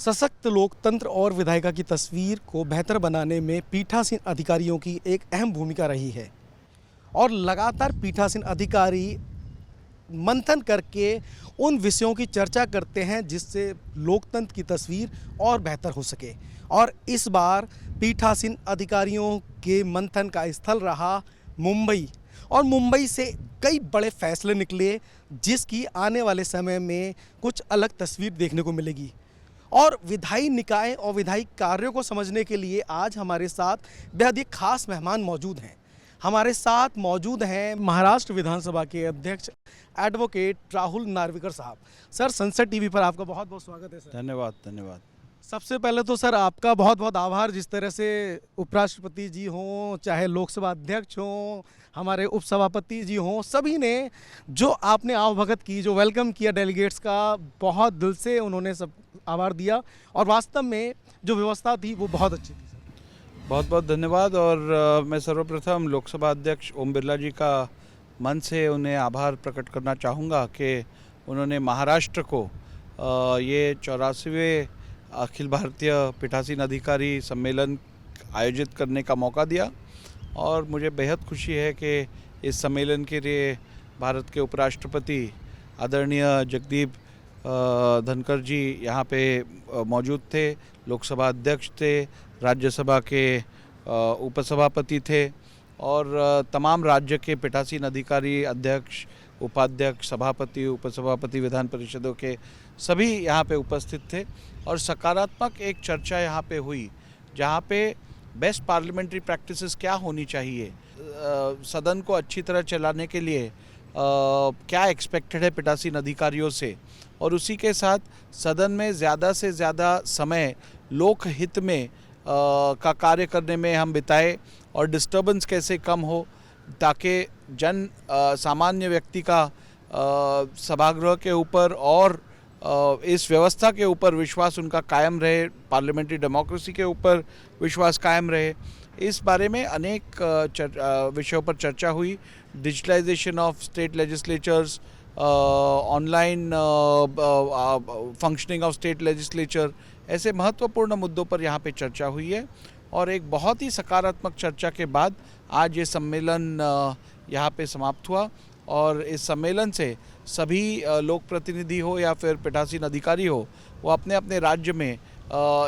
सशक्त लोकतंत्र और विधायिका की तस्वीर को बेहतर बनाने में पीठासीन अधिकारियों की एक अहम भूमिका रही है और लगातार पीठासीन अधिकारी मंथन करके उन विषयों की चर्चा करते हैं जिससे लोकतंत्र की तस्वीर और बेहतर हो सके। और इस बार पीठासीन अधिकारियों के मंथन का स्थल रहा मुंबई और मुंबई से कई बड़े फैसले निकले जिसकी आने वाले समय में कुछ अलग तस्वीर देखने को मिलेगी। और विधायी निकाय और विधायी कार्यों को समझने के लिए आज हमारे साथ बेहद ही खास मेहमान मौजूद हैं। हमारे साथ मौजूद हैं महाराष्ट्र विधानसभा के अध्यक्ष एडवोकेट राहुल नार्वेकर साहब। सर, संसद टीवी पर आपका बहुत बहुत स्वागत है। सर धन्यवाद धन्यवाद। सबसे पहले तो सर आपका बहुत बहुत आभार, जिस तरह से उपराष्ट्रपति जी हों, चाहे लोकसभा अध्यक्ष हों, हमारे उपसभापति जी हों, सभी ने जो आपने आवभगत की, जो वेलकम किया डेलीगेट्स का, बहुत दिल से उन्होंने सब आभार दिया और वास्तव में जो व्यवस्था थी वो बहुत अच्छी थी। बहुत बहुत धन्यवाद। और मैं सर्वप्रथम लोकसभा अध्यक्ष ओम बिरला जी का मन से उन्हें आभार प्रकट करना चाहूँगा कि उन्होंने महाराष्ट्र को ये 84वें अखिल भारतीय पीठासीन अधिकारी सम्मेलन आयोजित करने का मौका दिया। और मुझे बेहद खुशी है कि इस सम्मेलन के लिए भारत के उपराष्ट्रपति आदरणीय जगदीप धनखड़ जी यहाँ पे मौजूद थे, लोकसभा अध्यक्ष थे, राज्यसभा के उपसभापति थे और तमाम राज्य के पीठासीन अधिकारी, अध्यक्ष, उपाध्यक्ष, सभापति, उपसभापति, विधान परिषदों के सभी यहाँ पे उपस्थित थे। और सकारात्मक एक चर्चा यहाँ पे हुई जहाँ पे बेस्ट पार्लियामेंट्री प्रैक्टिसेस क्या होनी चाहिए, सदन को अच्छी तरह चलाने के लिए क्या एक्सपेक्टेड है पीठासीन अधिकारियों से, और उसी के साथ सदन में ज़्यादा से ज़्यादा समय लोकहित में का कार्य करने में हम बिताए और डिस्टर्बेंस कैसे कम हो ताकि सामान्य व्यक्ति का सभागृह के ऊपर और इस व्यवस्था के ऊपर विश्वास उनका कायम रहे, पार्लियामेंट्री डेमोक्रेसी के ऊपर विश्वास कायम रहे। इस बारे में अनेक विषयों पर चर्चा हुई। Digitalisation of state legislatures, online functioning of state legislature, ऐसे महत्वपूर्ण मुद्दों पर यहाँ पे चर्चा हुई है। और एक बहुत ही सकारात्मक चर्चा के बाद आज ये सम्मेलन यहाँ पे समाप्त हुआ। और इस सम्मेलन से सभी लोक प्रतिनिधि हो या फिर पीठासीन अधिकारी हो, वो अपने अपने राज्य में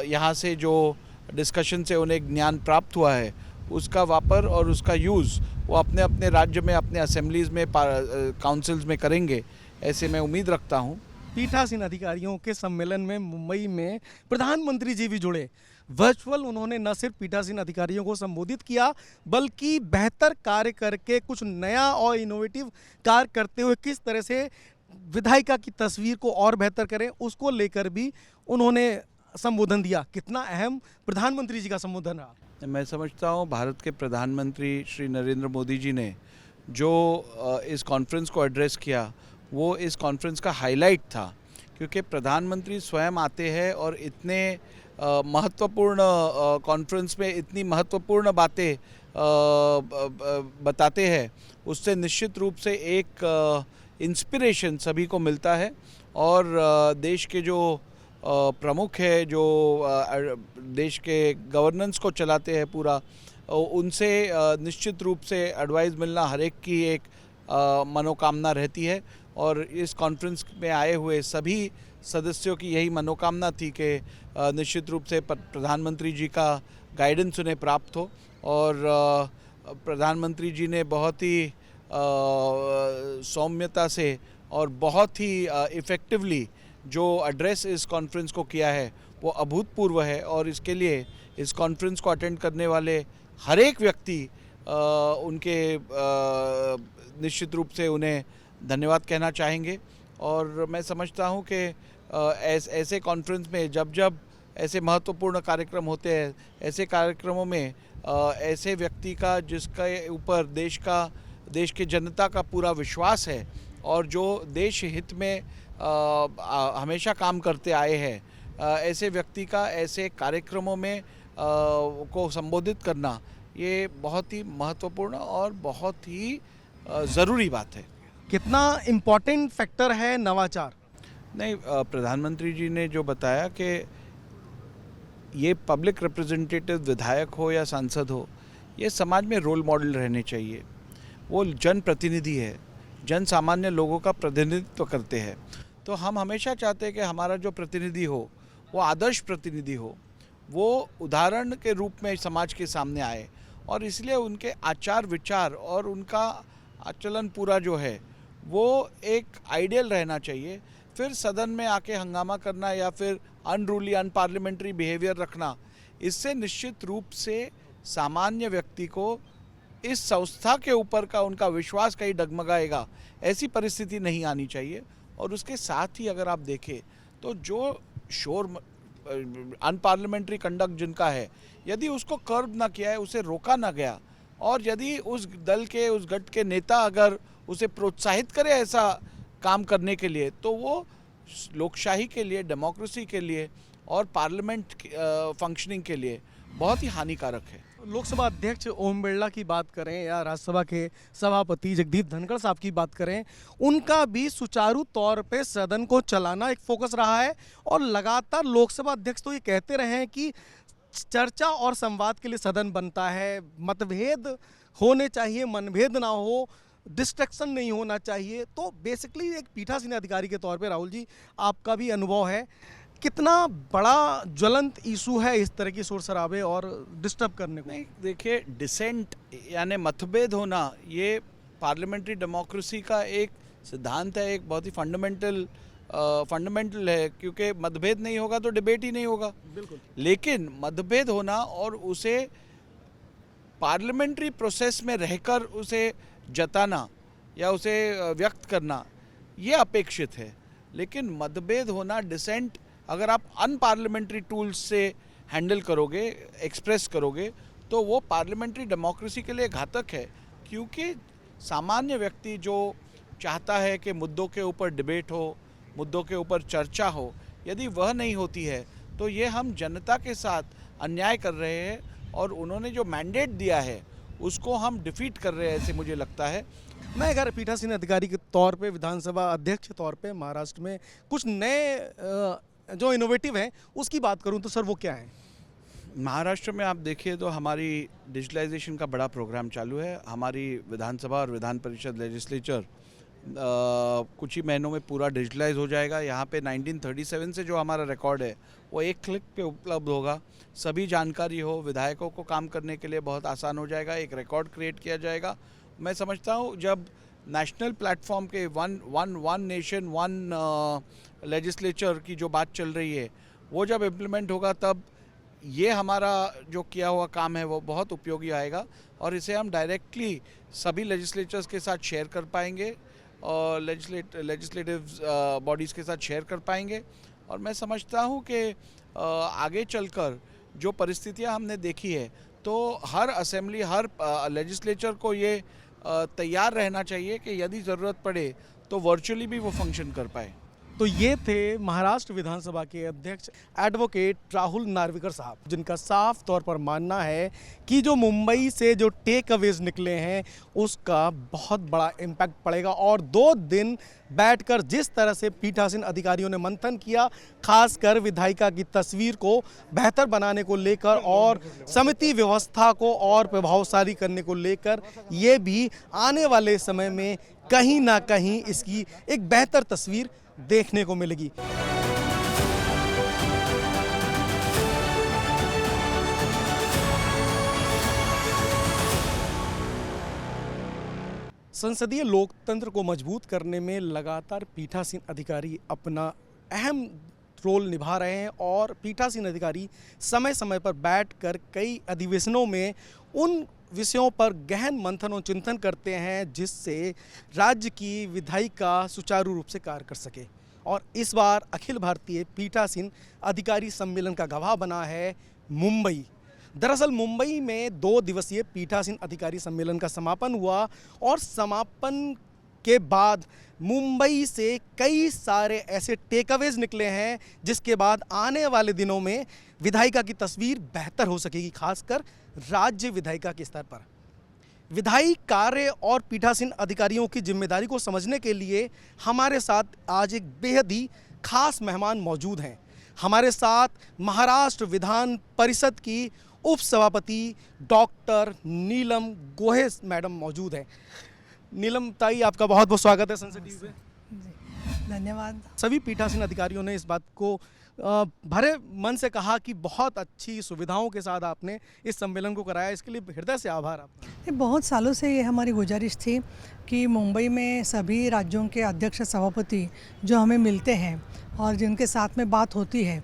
यहाँ से जो डिस्कशन से उन्हें ज्ञान प्राप्त हुआ है उसका वापर और उसका यूज़ वो अपने अपने राज्य में, अपने असेंबलीज़ में, काउंसिल्स में करेंगे, ऐसे मैं उम्मीद रखता हूँ। पीठासीन अधिकारियों के सम्मेलन में मुंबई में प्रधानमंत्री जी भी जुड़े। वर्चुअल उन्होंने न सिर्फ पीठासीन अधिकारियों को संबोधित किया बल्कि बेहतर कार्य करके कुछ नया और इनोवेटिव कार्य करते हुए किस तरह से विधायिका की तस्वीर को और बेहतर करें उसको लेकर भी उन्होंने संबोधन दिया। कितना अहम प्रधानमंत्री जी का संबोधन रहा। मैं समझता हूँ भारत के प्रधानमंत्री श्री नरेंद्र मोदी जी ने जो इस कॉन्फ्रेंस को एड्रेस किया वो इस कॉन्फ्रेंस का हाईलाइट था, क्योंकि प्रधानमंत्री स्वयं आते हैं और इतने महत्वपूर्ण कॉन्फ्रेंस में इतनी महत्वपूर्ण बातें बताते हैं, उससे निश्चित रूप से एक इंस्पिरेशन सभी को मिलता है। और देश के जो प्रमुख है, जो देश के गवर्नेंस को चलाते हैं पूरा, उनसे निश्चित रूप से एडवाइस मिलना हर एक की एक मनोकामना रहती है। और इस कॉन्फ्रेंस में आए हुए सभी सदस्यों की यही मनोकामना थी कि निश्चित रूप से प्रधानमंत्री जी का गाइडेंस उन्हें प्राप्त हो। और प्रधानमंत्री जी ने बहुत ही सौम्यता से और बहुत ही इफ़ेक्टिवली जो एड्रेस इस कॉन्फ्रेंस को किया है वो अभूतपूर्व है। और इसके लिए इस कॉन्फ्रेंस को अटेंड करने वाले हर एक व्यक्ति उनके निश्चित रूप से उन्हें धन्यवाद कहना चाहेंगे। और मैं समझता हूँ कि ऐसे कॉन्फ्रेंस में जब जब ऐसे महत्वपूर्ण कार्यक्रम होते हैं, ऐसे कार्यक्रमों में ऐसे व्यक्ति का जिसके ऊपर देश के जनता का पूरा विश्वास है और जो देश हित में हमेशा काम करते आए हैं, ऐसे व्यक्ति का ऐसे कार्यक्रमों में को संबोधित करना ये बहुत ही महत्वपूर्ण और बहुत ही ज़रूरी बात है। कितना इम्पोर्टेंट फैक्टर है नवाचार? नहीं, प्रधानमंत्री जी ने जो बताया कि ये पब्लिक रिप्रेजेंटेटिव विधायक हो या सांसद हो, ये समाज में रोल मॉडल रहने चाहिए। वो जनप्रतिनिधि है, जन सामान्य लोगों का प्रतिनिधित्व करते हैं। तो हम हमेशा चाहते हैं कि हमारा जो प्रतिनिधि हो वो आदर्श प्रतिनिधि हो, वो उदाहरण के रूप में समाज के सामने आए, और इसलिए उनके आचार विचार और उनका आचरण पूरा जो है वो एक आइडियल रहना चाहिए। फिर सदन में आके हंगामा करना या फिर अनरूली अनपार्लियामेंट्री बिहेवियर रखना, इससे निश्चित रूप से सामान्य व्यक्ति को इस संस्था के ऊपर का उनका विश्वास कहीं डगमगाएगा, ऐसी परिस्थिति नहीं आनी चाहिए। और उसके साथ ही अगर आप देखें तो जो शोर अनपार्लियामेंट्री कंडक्ट जिनका है, यदि उसको कर्ब ना किया है, उसे रोका ना गया, और यदि उस दल के उस गठ के नेता अगर उसे प्रोत्साहित करे ऐसा काम करने के लिए, तो वो लोकशाही के लिए, डेमोक्रेसी के लिए और पार्लियामेंट फंक्शनिंग के लिए बहुत ही हानिकारक है। लोकसभा अध्यक्ष ओम बिरला की बात करें या राज्यसभा के सभापति जगदीप धनखड़ साहब की बात करें, उनका भी सुचारू तौर पे सदन को चलाना एक फोकस रहा है। और लगातार लोकसभा अध्यक्ष तो ये कहते रहे हैं कि चर्चा और संवाद के लिए सदन बनता है, मतभेद होने चाहिए, मनभेद ना हो, डिस्ट्रैक्शन नहीं होना चाहिए। तो बेसिकली एक पीठासीन अधिकारी के तौर पे राहुल जी, आपका भी अनुभव है, कितना बड़ा ज्वलंत इशू है इस तरह की शोर शराबे और डिस्टर्ब करने को? नहीं, देखिए, डिसेंट यानी मतभेद होना ये पार्लियामेंट्री डेमोक्रेसी का एक सिद्धांत है, एक बहुत ही फंडामेंटल है, क्योंकि मतभेद नहीं होगा तो डिबेट ही नहीं होगा। बिल्कुल। लेकिन मतभेद होना और उसे पार्लियामेंट्री प्रोसेस में रहकर उसे जताना या उसे व्यक्त करना, ये अपेक्षित है। लेकिन मतभेद होना, डिसेंट अगर आप अनपार्लियामेंट्री टूल्स से हैंडल करोगे, एक्सप्रेस करोगे, तो वो पार्लियामेंट्री डेमोक्रेसी के लिए घातक है। क्योंकि सामान्य व्यक्ति जो चाहता है कि मुद्दों के ऊपर डिबेट हो, मुद्दों के ऊपर चर्चा हो, यदि वह नहीं होती है तो ये हम जनता के साथ अन्याय कर रहे हैं, और उन्होंने जो मैंडेट दिया है उसको हम डिफीट कर रहे हैं, ऐसे मुझे लगता है। मैं अगर पीठासीन अधिकारी के तौर पे, विधानसभा अध्यक्ष के तौर पे महाराष्ट्र में कुछ नए जो इनोवेटिव हैं उसकी बात करूं तो सर वो क्या है? महाराष्ट्र में आप देखिए तो हमारी डिजिटलाइजेशन का बड़ा प्रोग्राम चालू है। हमारी विधानसभा और विधान परिषद लेजिस्लेचर कुछ ही महीनों में पूरा डिजिटलाइज हो जाएगा। यहाँ पे 1937 से जो हमारा रिकॉर्ड है वो एक क्लिक पे उपलब्ध होगा। सभी जानकारी हो, विधायकों को काम करने के लिए बहुत आसान हो जाएगा, एक रिकॉर्ड क्रिएट किया जाएगा। मैं समझता हूँ जब नेशनल प्लेटफॉर्म के वन नेशन वन लेजिस्लेचर की जो बात चल रही है, वो जब इम्प्लीमेंट होगा, तब ये हमारा जो किया हुआ काम है वो बहुत उपयोगी आएगा, और इसे हम डायरेक्टली सभी लेजिस्लेचर्स के साथ शेयर कर पाएंगे और लेजिस्लेटिव बॉडीज़ के साथ शेयर कर पाएंगे। और मैं समझता हूँ कि आगे चलकर जो परिस्थितियाँ हमने देखी है, तो हर असेंबली, हर लेजिस्लेचर को ये तैयार रहना चाहिए कि यदि ज़रूरत पड़े तो वर्चुअली भी वो फंक्शन कर पाए। तो ये थे महाराष्ट्र विधानसभा के अध्यक्ष एडवोकेट राहुल नार्वेकर साहब, जिनका साफ तौर पर मानना है कि जो मुंबई से जो टेक अवेज निकले हैं उसका बहुत बड़ा इम्पैक्ट पड़ेगा। और 2 दिन बैठकर जिस तरह से पीठासीन अधिकारियों ने मंथन किया, खासकर विधायिका की तस्वीर को बेहतर बनाने को लेकर और समिति व्यवस्था को और प्रभावशाली करने को लेकर, ये भी आने वाले समय में कहीं ना कहीं इसकी एक बेहतर तस्वीर देखने को मिलेगी। संसदीय लोकतंत्र को मजबूत करने में लगातार पीठासीन अधिकारी अपना अहम रोल निभा रहे हैं, और पीठासीन अधिकारी समय समय पर बैठकर कई अधिवेशनों में उन विषयों पर गहन मंथन और चिंतन करते हैं जिससे राज्य की विधायिका सुचारू रूप से कार्य कर सके। और इस बार अखिल भारतीय पीठासीन अधिकारी सम्मेलन का गवाह बना है मुंबई। दरअसल मुंबई में 2 दिवसीय पीठासीन अधिकारी सम्मेलन का समापन हुआ, और समापन के बाद मुंबई से कई सारे ऐसे टेकअवेज निकले हैं जिसके बाद आने वाले दिनों में विधायिका की तस्वीर बेहतर हो सकेगी, खासकर राज्य विधायिका के स्तर पर। विधायी कार्य और पीठासीन अधिकारियों की जिम्मेदारी को समझने के लिए हमारे साथ आज एक बेहद ही खास मेहमान मौजूद हैं। हमारे साथ महाराष्ट्र विधान परिषद की उप सभापति डॉक्टर नीलम गोहे मैडम मौजूद हैं। नीलम ताई, आपका बहुत बहुत स्वागत है संसद टीवी पे। जी, धन्यवाद। सभी पीठासीन अधिकारियों ने इस बात को भरे मन से कहा कि बहुत अच्छी सुविधाओं के साथ आपने इस सम्मेलन को कराया, इसके लिए हृदय से आभार आपका। ये बहुत सालों से ये हमारी गुजारिश थी कि मुंबई में सभी राज्यों के अध्यक्ष सभापति जो हमें मिलते हैं और जिनके साथ में बात होती है,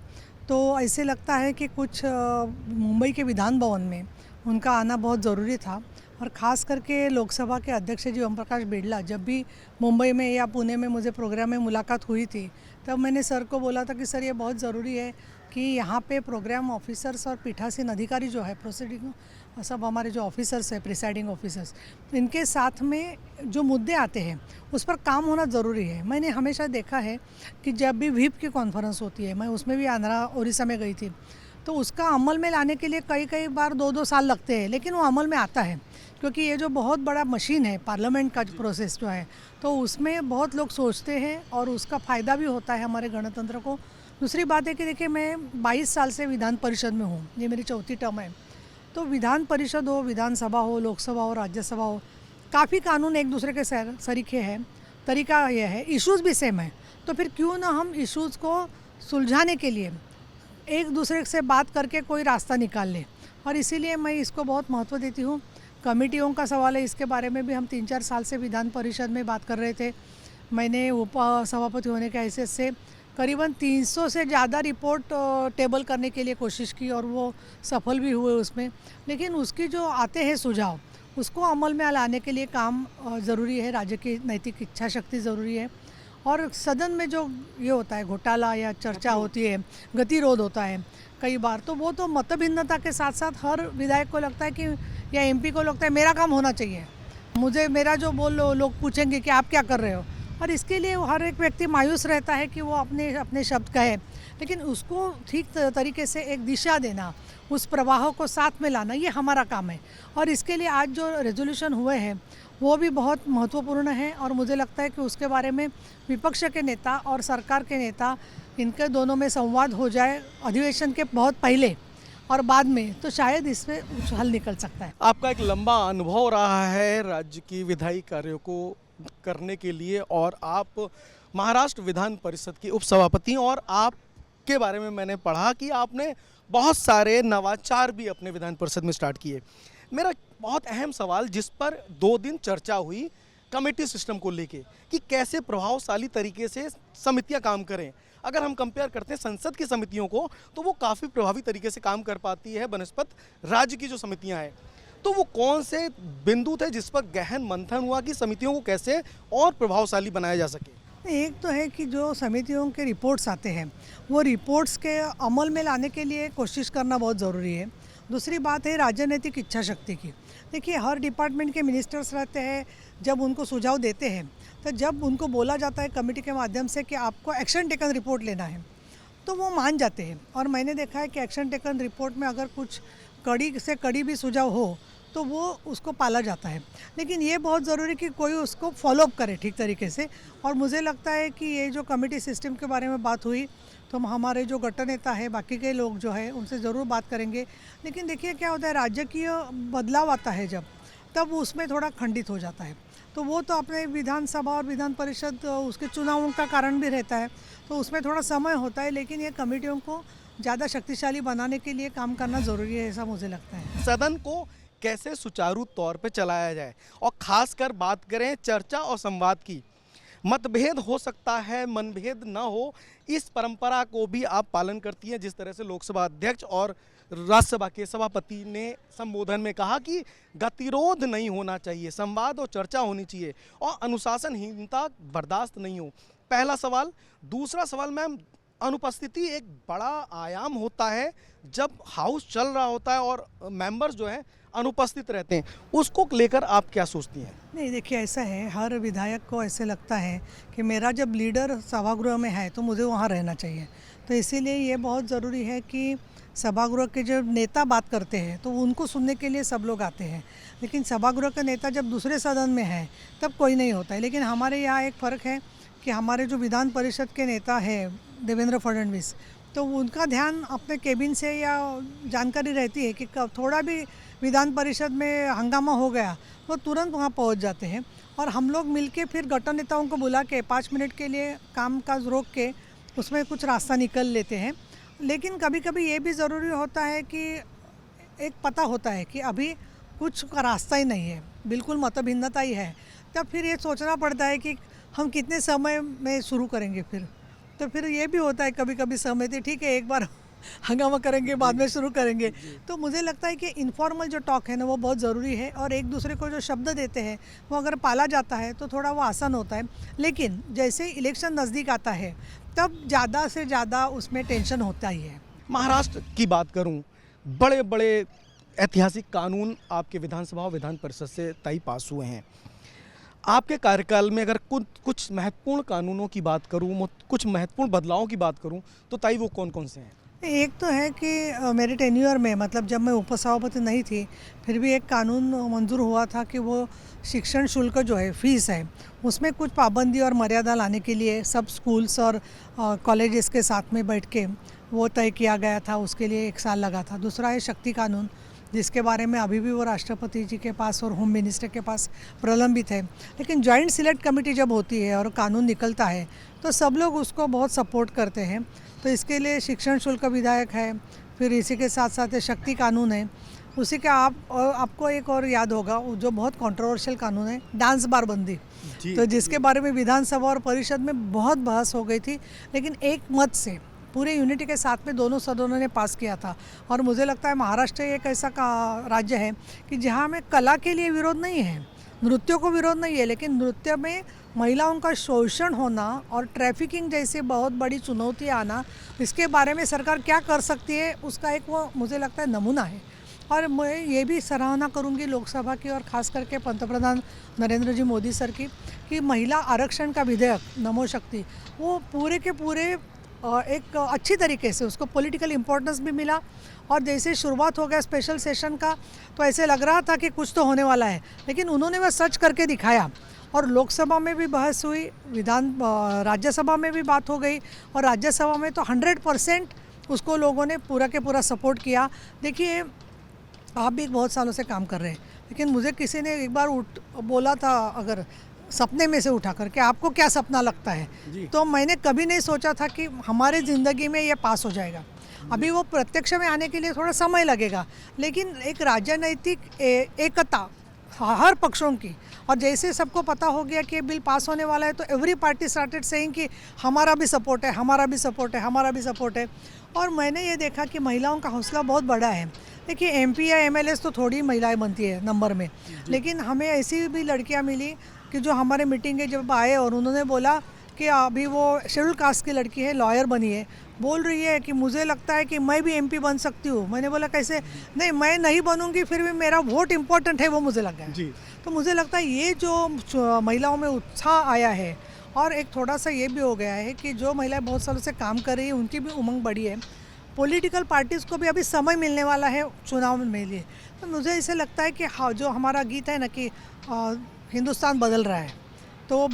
तो ऐसे लगता है कि कुछ मुंबई के विधान भवन में उनका आना बहुत ज़रूरी था। और ख़ास करके लोकसभा के अध्यक्ष जी ओम प्रकाश बिड़ला जब भी मुंबई में या पुणे में मुझे प्रोग्राम में मुलाकात हुई थी, तब मैंने सर को बोला था कि सर ये बहुत ज़रूरी है कि यहाँ पे प्रोग्राम ऑफिसर्स और पीठासीन अधिकारी जो है प्रोसीडिंग सब हमारे जो ऑफिसर्स हैं प्रिसाइडिंग ऑफिसर्स, इनके साथ में जो मुद्दे आते हैं उस पर काम होना ज़रूरी है। मैंने हमेशा देखा है कि जब भी व्हिप की कॉन्फ्रेंस होती है, मैं उसमें भी आंध्रा उड़ीसा में गई थी, तो उसका अमल में लाने के लिए कई बार 2-2 साल लगते हैं, लेकिन वो अमल में आता है क्योंकि ये जो बहुत बड़ा मशीन है पार्लियामेंट का प्रोसेस जो है, तो उसमें बहुत लोग सोचते हैं और उसका फ़ायदा भी होता है हमारे गणतंत्र को। दूसरी बात है कि देखिए, मैं 22 साल से विधान परिषद में हूँ, ये मेरी चौथी टर्म है। तो विधान परिषद हो, विधानसभा हो, लोकसभा हो, राज्यसभा हो, काफ़ी कानून एक दूसरे के सरीखे हैं, तरीका यह है, इश्यूज़ भी सेम है, तो फिर क्यों ना हम इश्यूज़ को सुलझाने के लिए एक दूसरे से बात करके कोई रास्ता निकाल लें। और इसीलिए मैं इसको बहुत महत्व देती हूँ। कमेटियों का सवाल है, इसके बारे में भी हम 3-4 साल से विधान परिषद में बात कर रहे थे। मैंने उप सभापति होने के हैसियत से करीबन 300 से ज़्यादा रिपोर्ट टेबल करने के लिए कोशिश की और वो सफल भी हुए उसमें। लेकिन उसकी जो आते हैं सुझाव, उसको अमल में लाने के लिए काम ज़रूरी है, राज्य की नैतिक इच्छा शक्ति ज़रूरी है। और सदन में जो ये होता है घोटाला या चर्चा होती है, गतिरोध होता है कई बार, तो वो तो मतभिन्नता के साथ साथ हर विधायक को लगता है कि या एमपी को लगता है मेरा काम होना चाहिए, मुझे मेरा जो बोल लोग पूछेंगे कि आप क्या कर रहे हो, और इसके लिए हर एक व्यक्ति मायूस रहता है कि वो अपने शब्द कहे, लेकिन उसको ठीक तरीके से एक दिशा देना, उस प्रवाह को साथ में लाना, ये हमारा काम है। और इसके लिए आज जो रेजोल्यूशन हुए हैं वो भी बहुत महत्वपूर्ण है और मुझे लगता है कि उसके बारे में विपक्ष के नेता और सरकार के नेता, इनके दोनों में संवाद हो जाए अधिवेशन के बहुत पहले और बाद में, तो शायद इसमें हल निकल सकता है। आपका एक लंबा अनुभव रहा है राज्य की विधायी कार्यों को करने के लिए, और आप महाराष्ट्र विधान परिषद के उपसभापति, और आपके बारे में मैंने पढ़ा कि आपने बहुत सारे नवाचार भी अपने विधान परिषद में स्टार्ट किए। मेरा बहुत अहम सवाल, जिस पर 2 दिन चर्चा हुई कमेटी सिस्टम को लेके, कि कैसे प्रभावशाली तरीके से समितियां काम करें। अगर हम कंपेयर करते हैं संसद की समितियों को, तो वो काफ़ी प्रभावी तरीके से काम कर पाती है बनस्पत राज्य की जो समितियां हैं। तो वो कौन से बिंदु थे जिस पर गहन मंथन हुआ कि समितियों को कैसे और प्रभावशाली बनाया जा सके? एक तो है कि जो समितियों के रिपोर्ट्स आते हैं, वो रिपोर्ट्स के अमल में लाने के लिए कोशिश करना बहुत ज़रूरी है। दूसरी बात है राजनीतिक इच्छा शक्ति की। देखिए, हर डिपार्टमेंट के मिनिस्टर्स रहते हैं, जब उनको सुझाव देते हैं, तो जब उनको बोला जाता है कमेटी के माध्यम से कि आपको एक्शन टेकन रिपोर्ट लेना है, तो वो मान जाते हैं। और मैंने देखा है कि एक्शन टेकन रिपोर्ट में अगर कुछ कड़ी से कड़ी भी सुझाव हो तो वो उसको पाला जाता है, लेकिन ये बहुत ज़रूरी कि कोई उसको फॉलोअप करे ठीक तरीके से। और मुझे लगता है कि ये जो कमेटी सिस्टम के बारे में बात हुई, तो हमारे जो गठन नेता है, बाकी के लोग जो है, उनसे ज़रूर बात करेंगे। लेकिन देखिए क्या होता है, राजकीय बदलाव आता है जब, तब उसमें थोड़ा खंडित हो जाता है। तो वो तो अपने विधानसभा और विधान परिषद उसके चुनावों का कारण भी रहता है, तो उसमें थोड़ा समय होता है। लेकिन ये कमेटियों को ज़्यादा शक्तिशाली बनाने के लिए काम करना ज़रूरी है, ऐसा मुझे लगता है। सदन को कैसे सुचारू तौर पे चलाया जाए, और खासकर बात करें चर्चा और संवाद की। मतभेद हो सकता है, मनभेद ना हो, इस परंपरा को भी आप पालन करती हैं। जिस तरह से लोकसभा अध्यक्ष और राज्यसभा के सभापति ने संबोधन में कहा कि गतिरोध नहीं होना चाहिए, संवाद और चर्चा होनी चाहिए, और अनुशासनहीनता बर्दाश्त नहीं हो। पहला सवाल। दूसरा सवाल मैम, अनुपस्थिति एक बड़ा आयाम होता है जब हाउस चल रहा होता है और मेंबर्स जो हैं अनुपस्थित रहते हैं, उसको लेकर आप क्या सोचती हैं? नहीं, देखिए ऐसा है, हर विधायक को ऐसे लगता है कि मेरा जब लीडर सभागृह में है तो मुझे वहाँ रहना चाहिए। तो इसीलिए ये बहुत ज़रूरी है कि सभागृह के जो नेता बात करते हैं तो उनको सुनने के लिए सब लोग आते हैं, लेकिन सभागृह का नेता जब दूसरे सदन में है तब कोई नहीं होता है। लेकिन हमारे यहाँ एक फ़र्क है कि हमारे जो विधान परिषद के नेता हैं देवेंद्र फडणवीस, तो उनका ध्यान अपने केबिन से या जानकारी रहती है कि थोड़ा भी विधान परिषद में हंगामा हो गया वो तुरंत वहाँ पहुँच जाते हैं। और हम लोग मिलके फिर गठन नेताओं को बुला के 5 मिनट के लिए काम काज रोक के उसमें कुछ रास्ता निकल लेते हैं। लेकिन कभी कभी ये भी ज़रूरी होता है कि एक पता होता है कि अभी कुछ का रास्ता ही नहीं है, बिल्कुल मतभिन्नता ही है, तब फिर ये सोचना पड़ता है कि हम कितने समय में शुरू करेंगे। तो फिर ये भी होता है कभी कभी सहमति, ठीक है एक बार हंगामा करेंगे बाद में शुरू करेंगे। तो मुझे लगता है कि इनफॉर्मल जो टॉक है ना वो बहुत ज़रूरी है, और एक दूसरे को जो शब्द देते हैं वो अगर पाला जाता है तो थोड़ा वो आसान होता है। लेकिन जैसे इलेक्शन नज़दीक आता है तब ज़्यादा से ज़्यादा उसमें टेंशन होता ही है। महाराष्ट्र की बात करूं, बड़े बड़े ऐतिहासिक कानून आपके विधानसभा और विधान परिषद से तय पास हुए हैं। आपके कार्यकाल में अगर कुछ महत्वपूर्ण कानूनों की बात करूं, कुछ महत्वपूर्ण बदलावों की बात करूं, तो तय वो कौन कौन से हैं? एक तो है कि मेरे टेन्योर में, मतलब जब मैं उपसभापति नहीं थी, फिर भी एक कानून मंजूर हुआ था कि वो शिक्षण शुल्क जो है, फीस है, उसमें कुछ पाबंदी और मर्यादा लाने के लिए सब स्कूल्स और कॉलेजेस के साथ में बैठ के वो तय किया गया था। उसके लिए 1 साल लगा था। दूसरा है शक्ति कानून, जिसके बारे में अभी भी वो राष्ट्रपति जी के पास और होम मिनिस्टर के पास प्रलंबित है। लेकिन जॉइंट सिलेक्ट कमेटी जब होती है और कानून निकलता है तो सब लोग उसको बहुत सपोर्ट करते हैं। तो इसके लिए शिक्षण शुल्क विधेयक है, फिर इसी के साथ साथ शक्ति कानून है। उसी के आपको एक और याद होगा, जो बहुत कंट्रोवर्शियल कानून है, डांस बार बंदी, तो जिसके बारे में विधानसभा और परिषद में बहुत बहस हो गई थी, लेकिन एक मत से पूरे यूनिटी के साथ में दोनों सदनों ने पास किया था। और मुझे लगता है महाराष्ट्र एक ऐसा राज्य है कि जहाँ में कला के लिए विरोध नहीं है, नृत्यों को विरोध नहीं है, लेकिन नृत्य में महिलाओं का शोषण होना और ट्रैफिकिंग जैसे बहुत बड़ी चुनौती आना, इसके बारे में सरकार क्या कर सकती है उसका एक वो मुझे लगता है नमूना है। और मैं ये भी सराहना करूँगी लोकसभा की और ख़ास करके पंतप्रधान नरेंद्र जी मोदी सर की, कि महिला आरक्षण का विधेयक नमो शक्ति, वो पूरे के पूरे एक अच्छी तरीके से उसको पॉलिटिकल इम्पोर्टेंस भी मिला। और जैसे शुरुआत हो गया स्पेशल सेशन का, तो ऐसे लग रहा था कि कुछ तो होने वाला है, लेकिन उन्होंने वह सच करके दिखाया। और लोकसभा में भी बहस हुई, राज्यसभा में भी बात हो गई, और राज्यसभा में तो 100% उसको लोगों ने पूरा के पूरा सपोर्ट किया। देखिए, आप भी बहुत सालों से काम कर रहे हैं, लेकिन मुझे किसी ने एक बार बोला था, अगर सपने में से उठा कर कि आपको क्या सपना लगता है, तो मैंने कभी नहीं सोचा था कि हमारे ज़िंदगी में ये पास हो जाएगा। अभी वो प्रत्यक्ष में आने के लिए थोड़ा समय लगेगा, लेकिन एक राजनैतिक एकता हर पक्षों की, और जैसे सबको पता हो गया कि बिल पास होने वाला है, तो एवरी पार्टी स्टार्टेड सेइंग कि हमारा भी सपोर्ट है, हमारा भी सपोर्ट है, हमारा भी सपोर्ट है। और मैंने ये देखा कि महिलाओं का हौसला बहुत बड़ा है। देखिए, एमपी या एमएलएस तो थोड़ी महिलाएं बनती है नंबर में, लेकिन हमें ऐसी भी लड़कियां मिली कि जो हमारे मीटिंग के जब आए और उन्होंने बोला कि अभी वो शेड्यूल कास्ट की लड़की है, लॉयर बनी है, बोल रही है कि मुझे लगता है कि मैं भी एमपी बन सकती हूँ। मैंने बोला कैसे? नहीं, मैं नहीं बनूंगी, फिर भी मेरा वोट इम्पोर्टेंट है, वो मुझे लग गया। तो मुझे लगता है ये जो महिलाओं में उत्साह आया है, और एक थोड़ा सा ये भी हो गया है कि जो महिलाएं बहुत सालों से काम कर रही है उनकी भी उमंग बढ़ी है। पॉलिटिकल पार्टीज़ को भी अभी समय मिलने वाला है चुनाव में लिए। तो मुझे ऐसे लगता है कि हाँ, जो हमारा गीत है ना कि हिंदुस्तान बदल रहा है, तो वो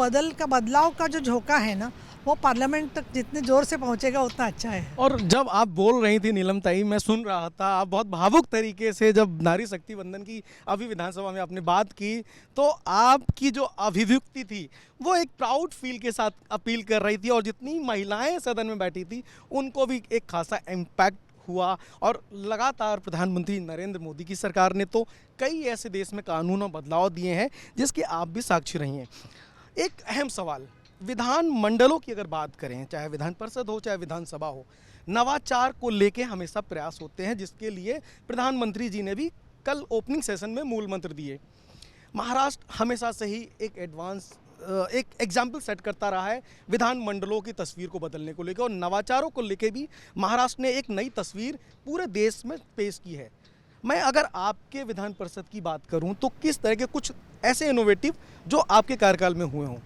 बदलाव का जो झोंका है ना, वो पार्लियामेंट तक जितने ज़ोर से पहुंचेगा उतना अच्छा है। और जब आप बोल रही थी नीलम ताई, मैं सुन रहा था, आप बहुत भावुक तरीके से जब नारी शक्ति वंदन की अभी विधानसभा में आपने बात की, तो आपकी जो अभिव्यक्ति थी वो एक प्राउड फील के साथ अपील कर रही थी, और जितनी महिलाएं सदन में बैठी थी उनको भी एक खासा इम्पैक्ट हुआ। और लगातार प्रधानमंत्री नरेंद्र मोदी की सरकार ने तो कई ऐसे देश में कानून और बदलाव दिए हैं जिसके आप भी साक्षी रही हैं। एक अहम सवाल, विधान मंडलों की अगर बात करें, चाहे विधान परिषद हो चाहे विधानसभा हो, नवाचार को लेके हमेशा प्रयास होते हैं, जिसके लिए प्रधानमंत्री जी ने भी कल ओपनिंग सेशन में मूल मंत्र दिए। महाराष्ट्र हमेशा से ही एक एग्जाम्पल सेट करता रहा है विधान मंडलों की तस्वीर को बदलने को लेकर, और नवाचारों को लेकर भी महाराष्ट्र ने एक नई तस्वीर पूरे देश में पेश की है। मैं अगर आपके विधान परिषद की बात करूं, तो किस तरह के कुछ ऐसे इनोवेटिव जो आपके कार्यकाल में हुए हों?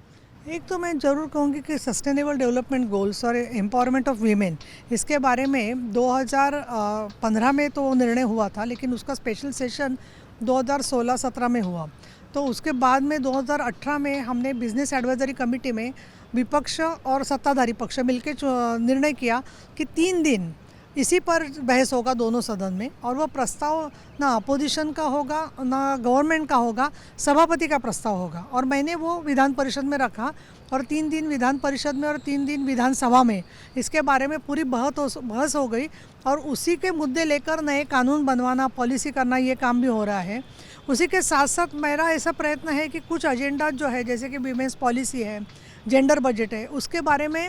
एक तो मैं ज़रूर कहूँगी कि सस्टेनेबल डेवलपमेंट गोल्स और एम्पावरमेंट ऑफ वीमेन, इसके बारे में 2015 में तो निर्णय हुआ था, लेकिन उसका स्पेशल सेशन 2016-17 में हुआ। तो उसके बाद में 2018 में हमने बिजनेस एडवाइजरी कमेटी में विपक्ष और सत्ताधारी पक्ष मिलकर निर्णय किया कि 3 दिन इसी पर बहस होगा दोनों सदन में, और वो प्रस्ताव ना अपोजिशन का होगा ना गवर्नमेंट का होगा, सभापति का प्रस्ताव होगा। और मैंने वो विधान परिषद में रखा और 3 दिन विधान परिषद में और 3 दिन विधानसभा में इसके बारे में पूरी बहस हो गई, और उसी के मुद्दे लेकर नए कानून बनवाना, पॉलिसी करना, ये काम भी हो रहा है। उसी के साथ साथ मेरा ऐसा प्रयत्न है कि कुछ एजेंडा जो है, जैसे कि वीमेंस पॉलिसी है, जेंडर बजट है, उसके बारे में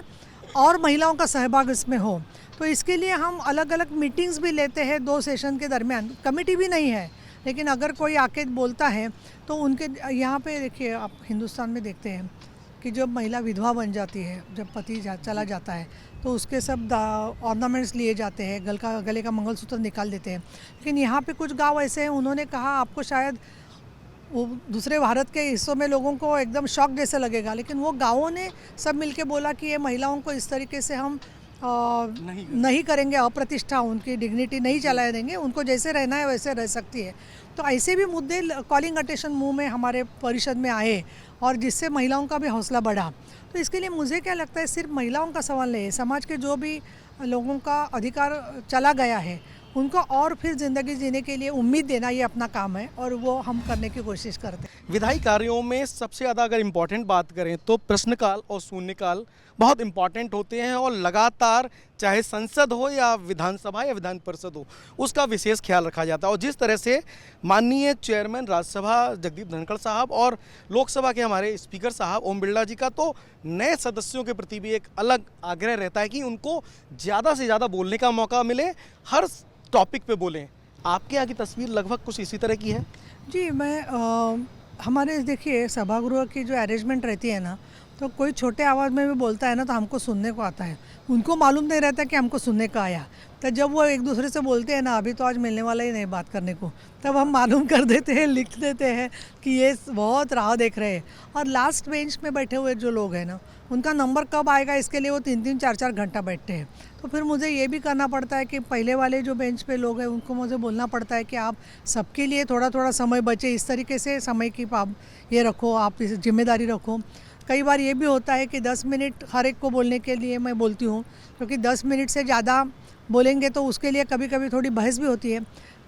और महिलाओं का सहभाग इसमें हो। तो इसके लिए हम अलग अलग मीटिंग्स भी लेते हैं 2 सेशन के दरमियान। कमेटी भी नहीं है, लेकिन अगर कोई आके बोलता है तो उनके यहाँ पे देखिए, आप हिंदुस्तान में देखते हैं कि जब महिला विधवा बन जाती है, जब पति चला जाता है, तो उसके सब ऑर्नामेंट्स लिए जाते हैं, गले का मंगलसूत्र निकाल देते हैं। लेकिन यहाँ पे कुछ गांव ऐसे हैं, उन्होंने कहा आपको शायद वो दूसरे भारत के हिस्सों में लोगों को एकदम शॉक जैसे लगेगा, लेकिन वो गाँवों ने सब मिलके बोला कि ये महिलाओं को इस तरीके से हम नहीं करेंगे, अप्रतिष्ठा, उनकी डिग्निटी नहीं चलाए देंगे, उनको जैसे रहना है वैसे रह सकती है। तो ऐसे भी मुद्दे कॉलिंग अटेंशन मुंह में हमारे परिषद में आए, और जिससे महिलाओं का भी हौसला बढ़ा। तो इसके लिए मुझे क्या लगता है, सिर्फ महिलाओं का सवाल नहीं है, समाज के जो भी लोगों का अधिकार चला गया है उनको और फिर ज़िंदगी जीने के लिए उम्मीद देना, ये अपना काम है, और वो हम करने की कोशिश करते हैं। विधायी कार्यों में सबसे ज़्यादा अगर इम्पॉर्टेंट बात करें तो प्रश्नकाल और शून्यकाल बहुत इम्पॉर्टेंट होते हैं, और लगातार चाहे संसद हो या विधानसभा या विधान परिषद हो, उसका विशेष ख्याल रखा जाता है। और जिस तरह से माननीय चेयरमैन राज्यसभा जगदीप धनखड़ साहब और लोकसभा के हमारे स्पीकर साहब ओम बिरला जी का तो नए सदस्यों के प्रति भी एक अलग आग्रह रहता है कि उनको ज़्यादा से ज़्यादा बोलने का मौका मिले, हर टॉपिक पे बोलें। आपके यहाँ की तस्वीर लगभग कुछ इसी तरह की है जी। हमारे देखिए सभागृह की जो अरेंजमेंट रहती है ना, तो कोई छोटे आवाज़ में भी बोलता है ना तो हमको सुनने को आता है, उनको मालूम नहीं रहता कि हमको सुनने का आया। तो जब वो एक दूसरे से बोलते हैं ना, अभी तो आज मिलने वाला ही नहीं बात करने को, तब हम मालूम कर देते हैं, लिख देते हैं कि ये बहुत राह देख रहे हैं। और लास्ट बेंच में बैठे हुए जो लोग हैं ना, उनका नंबर कब आएगा इसके लिए वो 3-3, 4-4 घंटा बैठते हैं। तो फिर मुझे ये भी करना पड़ता है कि पहले वाले जो बेंच पे लोग हैं उनको मुझे बोलना पड़ता है कि आप सबके लिए थोड़ा थोड़ा समय बचे, इस तरीके से समय की आप ये रखो, आप इस जिम्मेदारी रखो। कई बार ये भी होता है कि 10 मिनट हर एक को बोलने के लिए मैं बोलती हूँ, क्योंकि 10 मिनट से ज़्यादा बोलेंगे तो उसके लिए कभी कभी थोड़ी बहस भी होती है।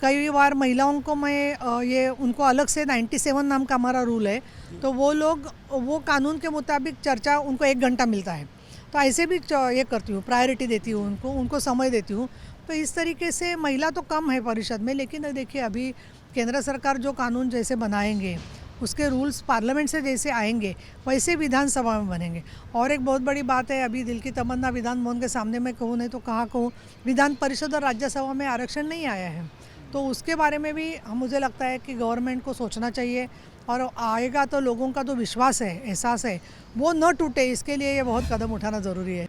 कई बार महिलाओं को मैं ये उनको अलग से 97 नाम का हमारा रूल है, तो वो लोग वो कानून के मुताबिक चर्चा उनको 1 घंटा मिलता है, तो ऐसे भी ये करती हूँ, प्रायोरिटी देती हूँ उनको समय देती हूँ। तो इस तरीके से महिला तो कम है परिषद में, लेकिन देखिए अभी केंद्र सरकार जो कानून जैसे बनाएंगे, उसके रूल्स पार्लियामेंट से जैसे आएंगे वैसे विधानसभा में बनेंगे। और एक बहुत बड़ी बात है, अभी दिल की तमन्ना विधान भवन के सामने मैं कहूँ नहीं तो कहाँ कहूँ, विधान परिषद और राज्यसभा में आरक्षण नहीं आया है, तो उसके बारे में भी मुझे लगता है कि गवर्नमेंट को सोचना चाहिए, और आएगा तो लोगों का जो विश्वास है, एहसास है, वो न टूटे, इसके लिए ये बहुत कदम उठाना ज़रूरी है।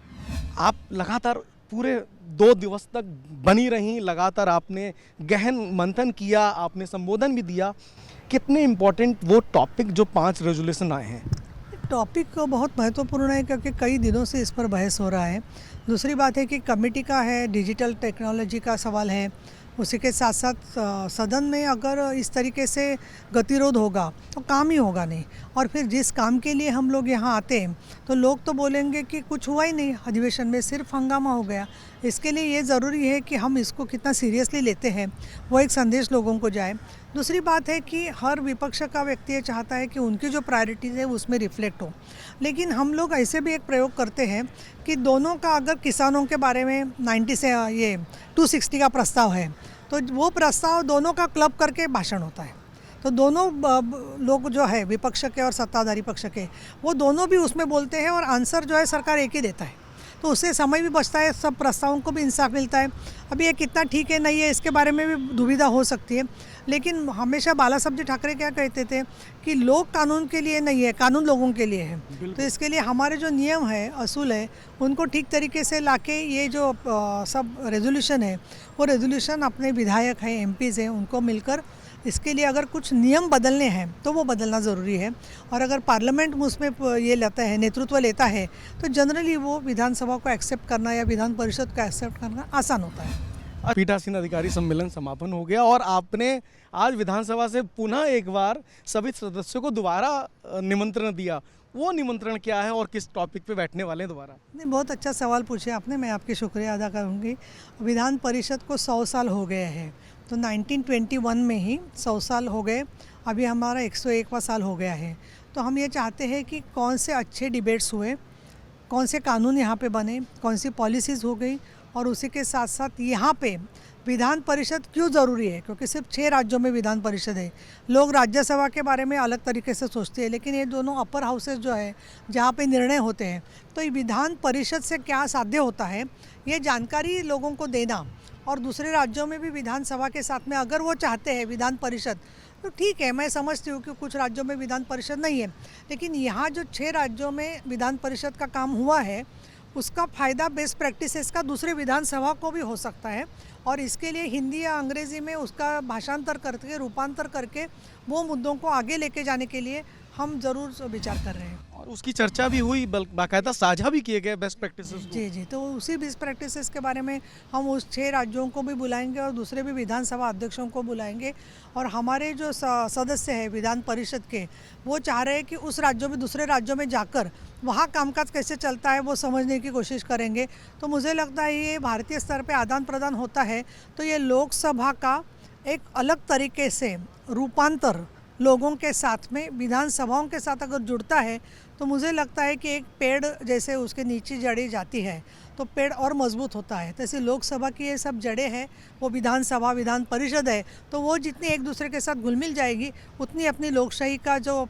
आप लगातार पूरे 2 दिवस तक बनी रहीं, लगातार आपने गहन मंथन किया, आपने संबोधन भी दिया। कितने इम्पोर्टेंट वो टॉपिक जो 5 रेजोल्यूशन आए हैं? टॉपिक बहुत महत्वपूर्ण है, क्योंकि कई दिनों से इस पर बहस हो रहा है। दूसरी बात है कि कमेटी का है, डिजिटल टेक्नोलॉजी का सवाल है, उसी के साथ साथ सदन में अगर इस तरीके से गतिरोध होगा तो काम ही होगा नहीं। और फिर जिस काम के लिए हम लोग यहाँ आते हैं तो लोग तो बोलेंगे कि कुछ हुआ ही नहीं, अधिवेशन में सिर्फ हंगामा हो गया। इसके लिए ये ज़रूरी है कि हम इसको कितना सीरियसली लेते हैं, वो एक संदेश लोगों को जाए। दूसरी बात है कि हर विपक्ष का व्यक्ति ये चाहता है कि उनकी जो प्रायोरिटीज़ है उसमें रिफ्लेक्ट हो, लेकिन हम लोग ऐसे भी एक प्रयोग करते हैं कि दोनों का, अगर किसानों के बारे में 90 से ये 260 का प्रस्ताव है, तो वो प्रस्ताव दोनों का क्लब करके भाषण होता है। तो दोनों लोग जो है, विपक्ष के और सत्ताधारी पक्ष के, वो दोनों भी उसमें बोलते हैं, और आंसर जो है सरकार एक ही देता है, तो उससे समय भी बचता है, सब प्रस्तावों को भी इंसाफ मिलता है। अभी ये कितना ठीक है नहीं है इसके बारे में भी दुविधा हो सकती है, लेकिन हमेशा बाला साहब जी ठाकरे क्या कहते थे कि लोग कानून के लिए नहीं है, कानून लोगों के लिए है। तो इसके लिए हमारे जो नियम है, असूल है, उनको ठीक तरीके से लाके ये जो सब रेजोल्यूशन है, वो रेजोल्यूशन अपने विधायक हैं, एमपीज़ हैं, उनको मिलकर इसके लिए अगर कुछ नियम बदलने हैं तो वो बदलना ज़रूरी है। और अगर पार्लियामेंट उसमें ये लेता है, नेतृत्व लेता है, तो जनरली वो विधानसभा को एक्सेप्ट करना या विधान परिषद को एक्सेप्ट करना आसान होता है। पीठासीन अधिकारी सम्मेलन समापन हो गया और आपने आज विधानसभा से पुनः एक बार सभी सदस्यों को दोबारा निमंत्रण दिया। वो निमंत्रण क्या है और किस टॉपिक पे बैठने वाले हैं दोबारा? नहीं, बहुत अच्छा सवाल पूछे आपने, मैं आपकी शुक्रिया अदा करूंगी। विधान परिषद को 100 साल हो गए हैं, तो 1921 में ही 100 साल हो गए, अभी हमारा 101वां साल हो गया है। तो हम ये चाहते हैं कि कौन से अच्छे डिबेट्स हुए, कौन से कानून यहाँ पे बने, कौन सी पॉलिसीज़ हो गई, और उसी के साथ साथ यहाँ पे विधान परिषद क्यों ज़रूरी है, क्योंकि सिर्फ 6 राज्यों में विधान परिषद है। लोग राज्यसभा के बारे में अलग तरीके से सोचते हैं, लेकिन ये दोनों अपर हाउसेस जो है जहाँ पे निर्णय होते हैं, तो ये विधान परिषद से क्या साध्य होता है ये जानकारी लोगों को देना, और दूसरे राज्यों में भी विधानसभा के साथ में अगर वो चाहते हैं विधान परिषद, तो ठीक है, मैं समझती हूँ कि कुछ राज्यों में विधान परिषद नहीं है, लेकिन यहाँ जो 6 राज्यों में विधान परिषद का काम हुआ है उसका फ़ायदा बेस्ट प्रैक्टिसेस का दूसरे विधानसभा को भी हो सकता है, और इसके लिए हिंदी या अंग्रेज़ी में उसका भाषांतर करके, रूपांतर करके वो मुद्दों को आगे लेके जाने के लिए हम ज़रूर विचार कर रहे हैं। और उसकी चर्चा भी हुई, बाकायदा साझा भी किए गए बेस्ट प्रैक्टिसेस। जी, तो उसी बेस्ट प्रैक्टिसेस के बारे में हम उस 6 राज्यों को भी बुलाएंगे और दूसरे भी विधानसभा अध्यक्षों को बुलाएंगे, और हमारे जो सदस्य हैं विधान परिषद के, वो चाह रहे हैं कि उस राज्यों में, दूसरे राज्यों में जाकर वहाँ कामकाज कैसे चलता है वो समझने की कोशिश करेंगे। तो मुझे लगता है ये भारतीय स्तर पे आदान प्रदान होता है, तो ये लोकसभा का एक अलग तरीके से रूपांतर लोगों के साथ में, विधानसभाओं के साथ अगर जुड़ता है, तो मुझे लगता है कि एक पेड़ जैसे उसके नीचे जड़ें जाती है तो पेड़ और मजबूत होता है, जैसे लोकसभा की ये सब जड़ें हैं, वो विधानसभा, विधान परिषद है, तो वो जितनी एक दूसरे के साथ घुल मिल जाएगी उतनी अपनी लोकशाही का जो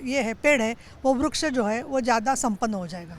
ये है पेड़ है, वो वृक्ष जो है वो ज़्यादा संपन्न हो जाएगा।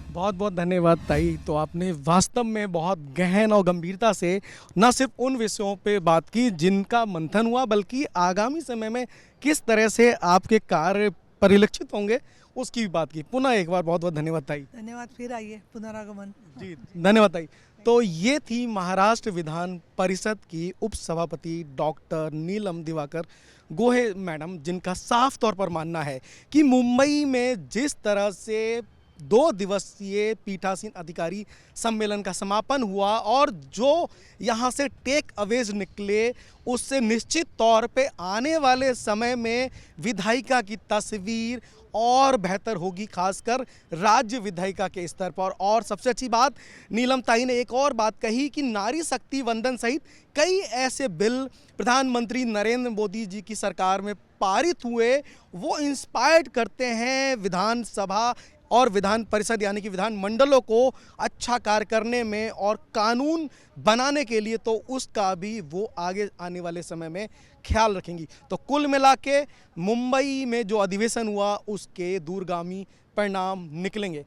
बहुत बहुत धन्यवाद ताई। तो आपने वास्तव में बहुत गहन और गंभीरता से न सिर्फ उन विषयों पे बात की जिनका मंथन हुआ, बल्कि आगामी समय में किस तरह से आपके कार्य परिलक्षित होंगे उसकी भी बात की। पुनः एक बार बहुत बहुत धन्यवाद ताई। धन्यवाद, फिर आइए, पुनरागमन। जी धन्यवाद ताई। तो ये थी महाराष्ट्र विधान परिषद की उपसभापति डॉक्टर नीलम दिवाकर गोहे मैडम, जिनका साफ तौर पर मानना है कि मुंबई में जिस तरह से 2 दिवसीय पीठासीन अधिकारी सम्मेलन का समापन हुआ और जो यहाँ से टेक अवेज निकले, उससे निश्चित तौर पे आने वाले समय में विधायिका की तस्वीर और बेहतर होगी, खासकर राज्य विधायिका के स्तर पर। और सबसे अच्छी बात, नीलम ताई ने एक और बात कही कि नारी शक्ति वंदन सहित कई ऐसे बिल प्रधानमंत्री नरेंद्र मोदी जी की सरकार में पारित हुए, वो इंस्पायर्ड करते हैं विधानसभा और विधान परिषद यानी कि विधान मंडलों को अच्छा कार्य करने में और कानून बनाने के लिए, तो उसका भी वो आगे आने वाले समय में ख्याल रखेंगी। तो कुल मिला के मुंबई में जो अधिवेशन हुआ उसके दूरगामी परिणाम निकलेंगे।